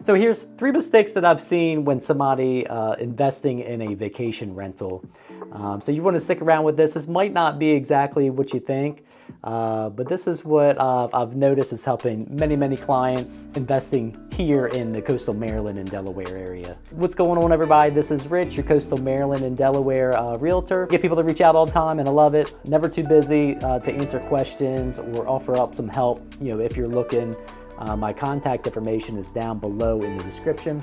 So here's 3 mistakes that I've seen when somebody investing in a vacation rental. So you want to stick around with this. This might not be exactly what you think, but this is what I've noticed is helping many clients investing here in the Coastal Maryland and Delaware area. What's going on, everybody? This is Rich, your Coastal Maryland and Delaware realtor. Get people to reach out all the time, and I love it. Never too busy to answer questions or offer up some help. If you're looking. My contact information is down below in the description.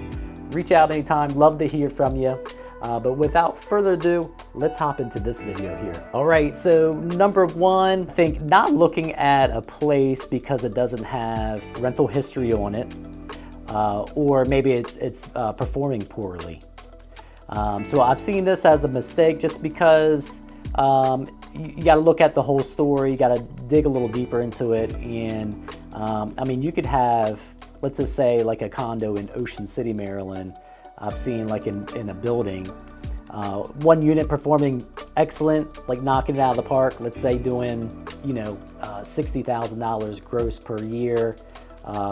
Reach out anytime, love to hear from you. But without further ado, let's hop into this video here. All right, so number 1, I think not looking at a place because it doesn't have rental history on it, or maybe it's performing poorly. So I've seen this as a mistake just because you got to look at the whole story. You got to dig a little deeper into it. And I mean, you could have, let's just say, like a condo in Ocean City, Maryland. I've seen like in a building, one unit performing excellent, like knocking it out of the park. Let's say doing, $60,000 gross per year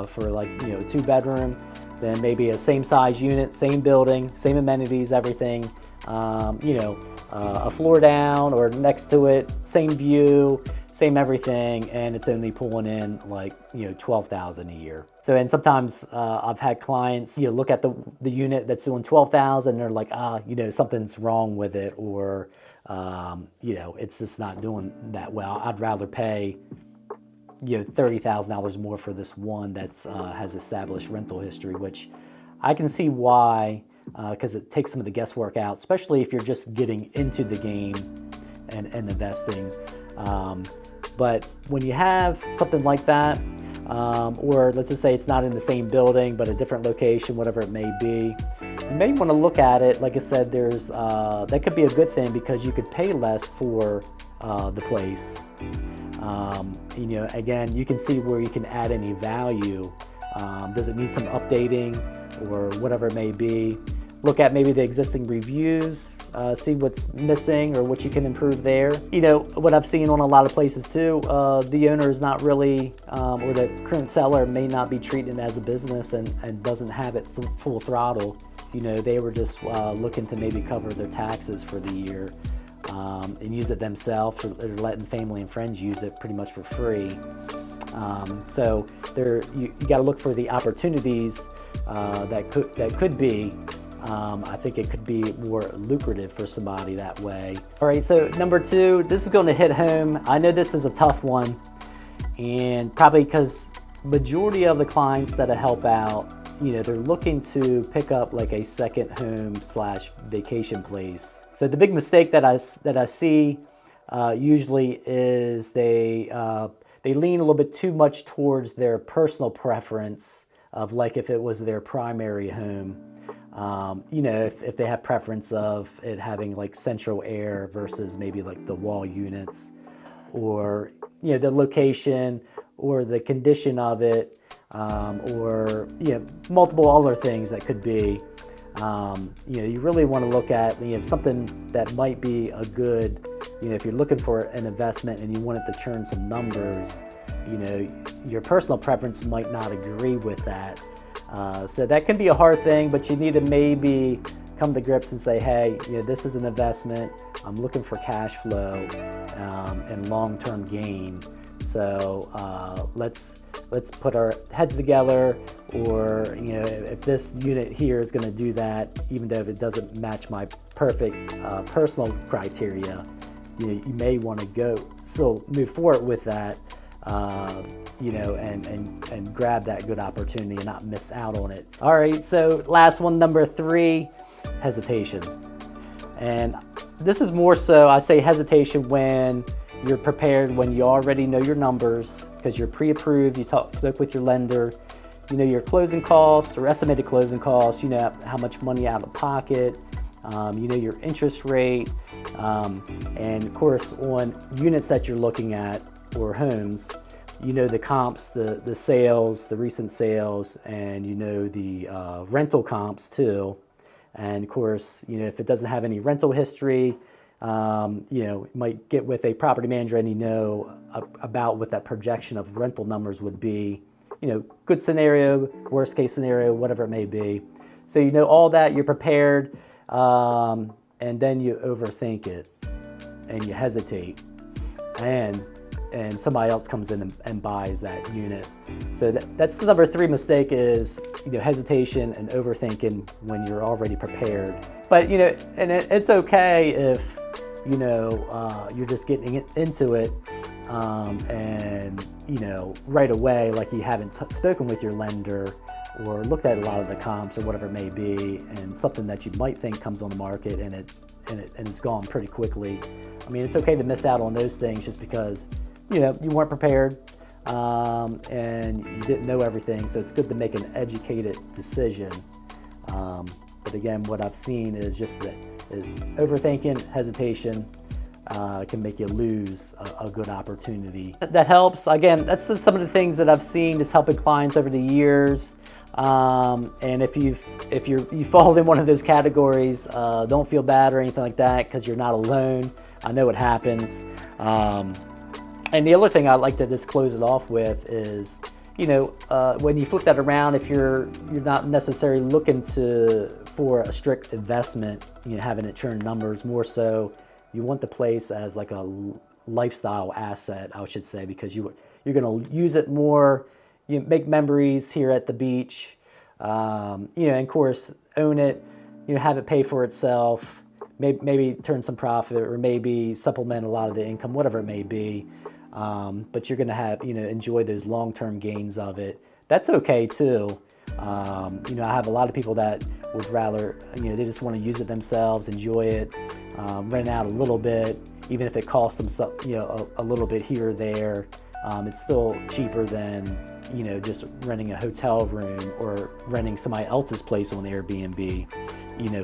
for like 2-bedroom. Then maybe a same size unit, same building, same amenities, everything. A floor down or next to it, same view, same everything, and it's only pulling in like $12,000 a year. So, and sometimes I've had clients look at the unit that's doing $12,000, and they're like, something's wrong with it, or it's just not doing that well. I'd rather pay $30,000 more for this one that's has established rental history, which I can see why. Because it takes some of the guesswork out, especially if you're just getting into the game and investing. But when you have something like that, or let's just say it's not in the same building, but a different location, whatever it may be, you may want to look at it. Like I said, there's that could be a good thing because you could pay less for the place. Again, you can see where you can add any value. Does it need some updating or whatever it may be? Look at maybe the existing reviews, see what's missing or what you can improve there. What I've seen on a lot of places too, the owner is not really, or the current seller may not be treating it as a business and doesn't have it full throttle. They were just looking to maybe cover their taxes for the year and use it themselves, or letting family and friends use it pretty much for free. So you got to look for the opportunities that could be. I think it could be more lucrative for somebody that way. All right, so number 2, this is going to hit home. I know this is a tough one, and probably because majority of the clients that I help out, they're looking to pick up like a second home / vacation place. So the big mistake that I see usually is they lean a little bit too much towards their personal preference of like if it was their primary home. If they have preference of it having like central air versus maybe like the wall units, or the location or the condition of it, or multiple other things that could be. You really want to look at something that might be a good, if you're looking for an investment and you want it to churn some numbers, your personal preference might not agree with that. So that can be a hard thing, but you need to maybe come to grips and say, hey, this is an investment. I'm looking for cash flow and long-term gain. So let's put our heads together, or if this unit here is going to do that, even though it doesn't match my perfect personal criteria, you may want to still move forward with that. And grab that good opportunity and not miss out on it. All right, so last one, number 3, hesitation. And this is more so, I say hesitation when you're prepared, when you already know your numbers, because you're pre-approved, you spoke with your lender, your closing costs or estimated closing costs, how much money out of pocket, your interest rate, and of course on units that you're looking at or homes, the comps, the sales, the recent sales, and the rental comps too. And of course, if it doesn't have any rental history, you might get with a property manager and about what that projection of rental numbers would be good scenario, worst case scenario, whatever it may be. So you know all that, you're prepared, and then you overthink it and you hesitate, and somebody else comes in and buys that unit. So that's the number 3 mistake is hesitation and overthinking when you're already prepared. But and it's okay if you're just getting into it, and right away, like you haven't spoken with your lender or looked at a lot of the comps or whatever it may be, and something that you might think comes on the market and it's gone pretty quickly. I mean, it's okay to miss out on those things just because you weren't prepared, and you didn't know everything. So it's good to make an educated decision. But again, what I've seen is just overthinking, hesitation can make you lose a good opportunity. That helps. Again, that's some of the things that I've seen is helping clients over the years. And if you fall in one of those categories, don't feel bad or anything like that, because you're not alone. I know it happens. And the other thing I'd like to just close it off with is, when you flip that around, if you're not necessarily looking for a strict investment, having it churn numbers, more so you want the place as like a lifestyle asset, I should say, because you're going to use it more. You make memories here at the beach, and of course own it, have it pay for itself, maybe turn some profit, or maybe supplement a lot of the income, whatever it may be. But you're going to have, enjoy those long-term gains of it. That's okay too. I have a lot of people that would rather, they just want to use it themselves, enjoy it, rent out a little bit, even if it costs them some, a little bit here or there. It's still cheaper than, just renting a hotel room or renting somebody else's place on Airbnb,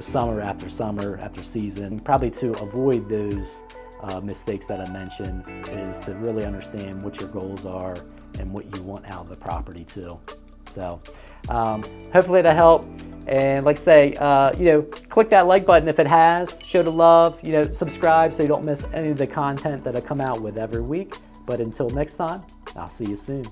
summer after season. Probably to avoid those mistakes that I mentioned is to really understand what your goals are and what you want out of the property too. So hopefully that helped. And like I say, click that like button if it has, show the love, subscribe so you don't miss any of the content that I come out with every week. But until next time, I'll see you soon.